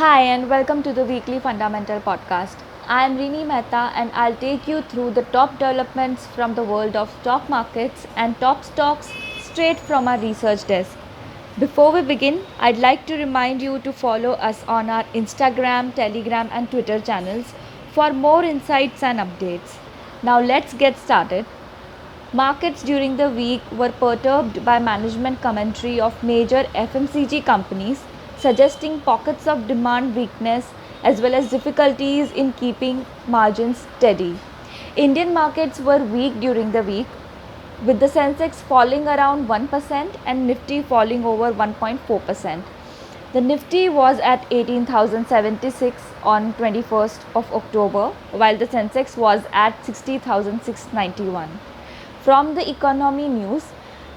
Hi and welcome to the weekly fundamental podcast. I am Rini Mehta and I'll take you through the top developments from the world of stock markets and top stocks straight from our research desk. Before we begin, I'd like to remind you to follow us on our Instagram, Telegram and Twitter channels for more insights and updates. Now let's get started. Markets during the week were perturbed by management commentary of major FMCG companies, suggesting pockets of demand weakness as well as difficulties in keeping margins steady. Indian markets were weak during the week, with the Sensex falling around 1% and Nifty falling over 1.4%. The Nifty was at 18,076 on 21st of October, while the Sensex was at 60,691. From the economy news,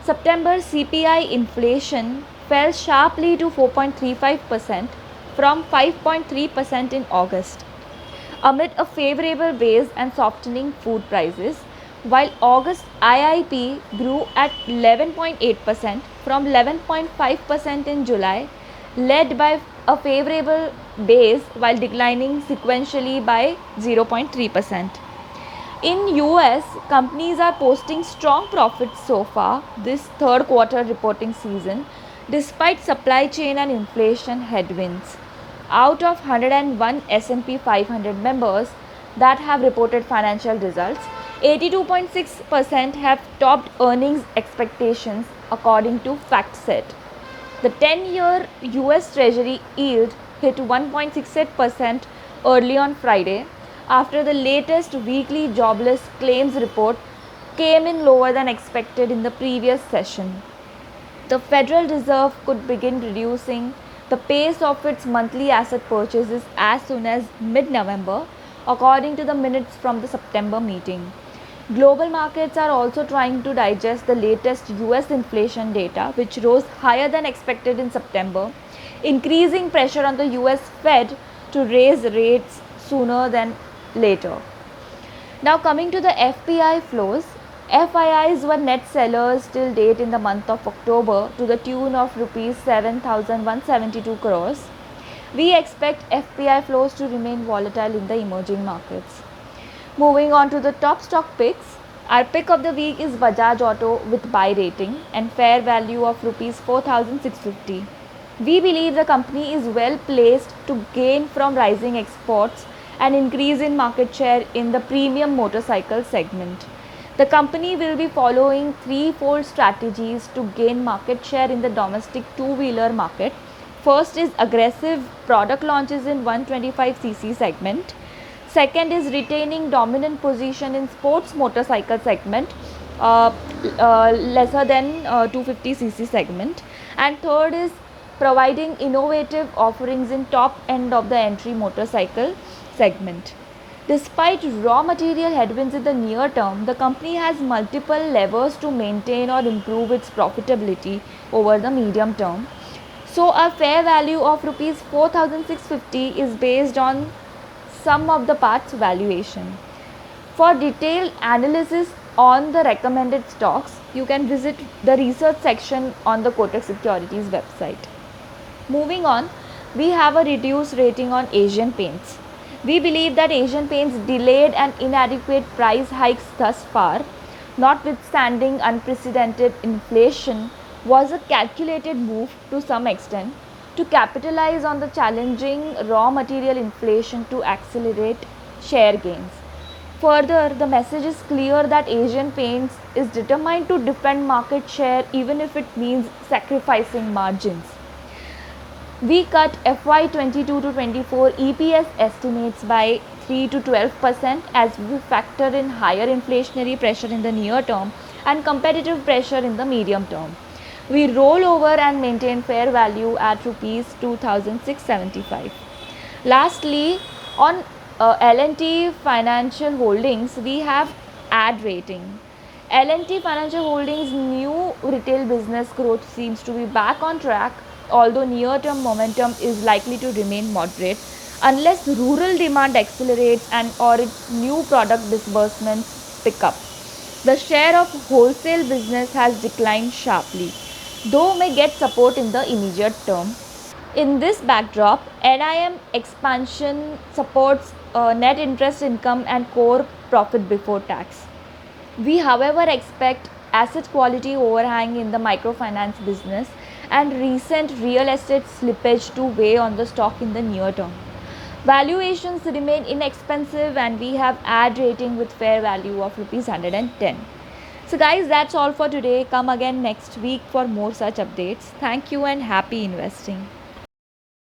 September CPI inflation fell sharply to 4.35% from 5.3% in August, amid a favorable base and softening food prices, while August IIP grew at 11.8% from 11.5% in July, led by a favorable base while declining sequentially by 0.3%. In US, companies are posting strong profits so far this third quarter reporting season despite supply chain and inflation headwinds. Out of 101 S&P 500 members that have reported financial results, 82.6% have topped earnings expectations according to FactSet. The 10-year US Treasury yield hit 1.68% early on Friday, after the latest weekly jobless claims report came in lower than expected in the previous session. The Federal Reserve could begin reducing the pace of its monthly asset purchases as soon as mid-November, according to the minutes from the September meeting. Global markets are also trying to digest the latest US inflation data, which rose higher than expected in September, increasing pressure on the US Fed to raise rates sooner than later. Now coming to the FPI flows, FIIs were net sellers till date in the month of October to the tune of rupees 7,172 crores. We expect FPI flows to remain volatile in the emerging markets. Moving on to the top stock picks, our pick of the week is Bajaj Auto with buy rating and fair value of rupees 4,650. We believe the company is well placed to gain from rising exports and increase in market share in the premium motorcycle segment. The company will be following threefold strategies to gain market share in the domestic two-wheeler market. First is aggressive product launches in 125cc segment. Second is retaining dominant position in sports motorcycle segment, lesser than 250cc segment. And third is providing innovative offerings in top end of the entry motorcycle segment. Despite raw material headwinds in the near term, the company has multiple levers to maintain or improve its profitability over the medium term. So a fair value of rupees 4,650 is based on sum of the parts valuation. For detailed analysis on the recommended stocks, you can visit the research section on the Kotak Securities website. Moving on, we have a reduced rating on Asian Paints. We believe that Asian Paints delayed and inadequate price hikes thus far, notwithstanding unprecedented inflation, was a calculated move to some extent to capitalize on the challenging raw material inflation to accelerate share gains. Further, the message is clear that Asian Paints is determined to defend market share even if it means sacrificing margins. We cut FY2022-24 EPS estimates by 3 to 12% as we factor in higher inflationary pressure in the near term and competitive pressure in the medium term. We roll over and maintain fair value at rupees 2,675. Lastly, on L&T Financial Holdings, we have add rating. L&T Financial Holdings' new retail business growth seems to be back on track, although near-term momentum is likely to remain moderate unless rural demand accelerates and or its new product disbursements pick up. The share of wholesale business has declined sharply, though may get support in the immediate term. In this backdrop, NIM expansion supports net interest income and core profit before tax. We, however, expect asset quality overhang in the microfinance business and recent real estate slippage to weigh on the stock in the near term. Valuations remain inexpensive and we have ad rating with fair value of rupees 110. So guys, that's all for today. Come again next week for more such updates. Thank you and happy investing.